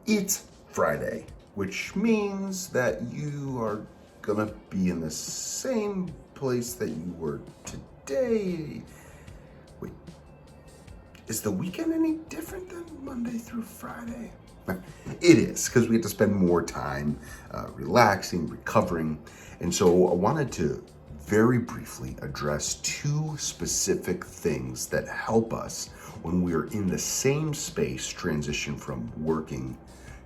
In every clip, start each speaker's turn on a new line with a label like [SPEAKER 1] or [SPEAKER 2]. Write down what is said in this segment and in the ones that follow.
[SPEAKER 1] It's Friday, which means that you are gonna be in the same place that you were today. Wait, is the weekend any different than Monday through Friday? It is, because we get to spend more time relaxing, recovering. And so I wanted to very briefly address two specific things that help us when we are in the same space transition from working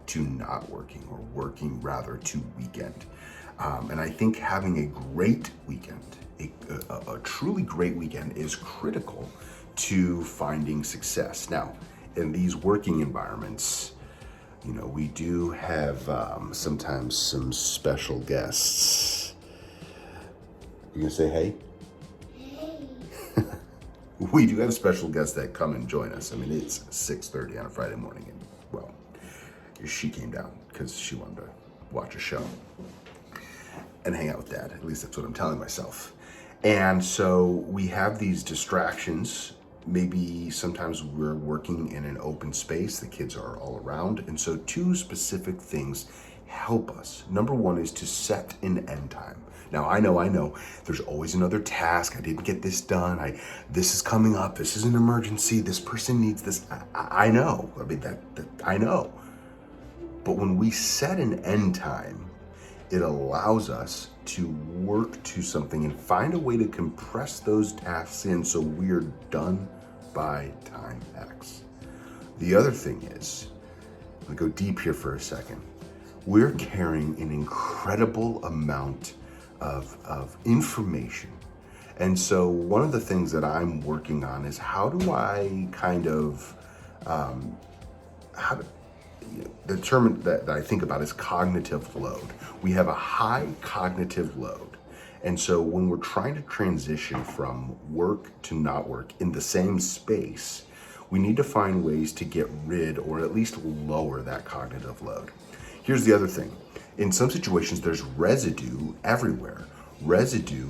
[SPEAKER 1] to not working, or working rather to weekend. And I think having a great weekend, a truly great weekend, is critical to finding success. Now, in these working environments, you know, we do have sometimes some special guests. You gonna say hey? We do have special guests that come and join us. I mean, it's 6:30 on a Friday morning, and well, she came down because she wanted to watch a show and hang out with Dad. At least that's what I'm telling myself. And so we have these distractions. Maybe sometimes we're working in an open space, the kids are all around. And so two specific things help us. Number one is to set an end time. Now, I know, there's always another task. I didn't get this done. This is coming up. This is an emergency. This person needs this. I know. I mean, I know. But when we set an end time, it allows us to work to something and find a way to compress those tasks in so we're done by time X. The other thing is, I'm gonna go deep here for a second. We're carrying an incredible amount of information. And so one of the things that I'm working on is how do I kind of, the term that I think about is cognitive load. We have a high cognitive load. And so when we're trying to transition from work to not work in the same space, we need to find ways to get rid or at least lower that cognitive load. Here's the other thing. In some situations, there's residue everywhere. Residue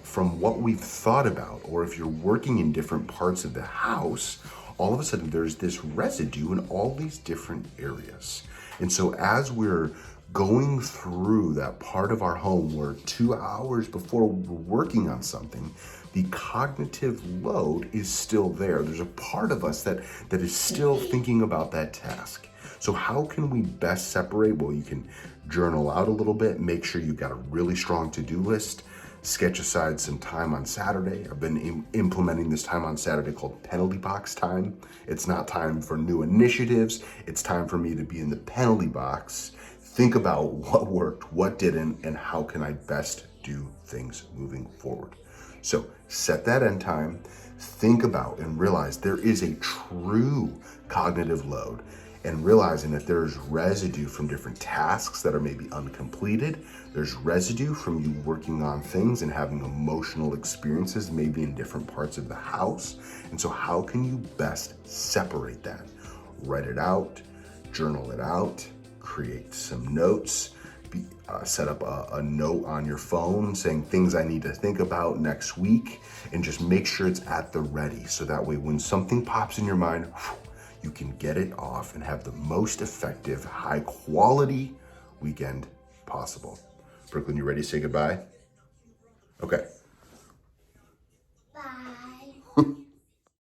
[SPEAKER 1] from what we've thought about, or if you're working in different parts of the house, all of a sudden there's this residue in all these different areas. And so as we're going through that part of our home where 2 hours before we're working on something, the cognitive load is still there. There's a part of us that is still thinking about that task. So how can we best separate? Well, you can journal out a little bit, make sure you've got a really strong to-do list, sketch aside some time on Saturday. I've been implementing this time on Saturday called penalty box time. It's not time for new initiatives. It's time for me to be in the penalty box, think about what worked, what didn't, and how can I best do things moving forward. So set that end time, think about and realize there is a true cognitive load, and realizing that there's residue from different tasks that are maybe uncompleted. There's residue from you working on things and having emotional experiences maybe in different parts of the house. And so how can you best separate that? Write it out, journal it out, create some notes, set up a note on your phone saying things I need to think about next week, and just make sure it's at the ready. So that way when something pops in your mind, you can get it off and have the most effective, high quality weekend possible. Brooklyn, you ready to say goodbye? Okay.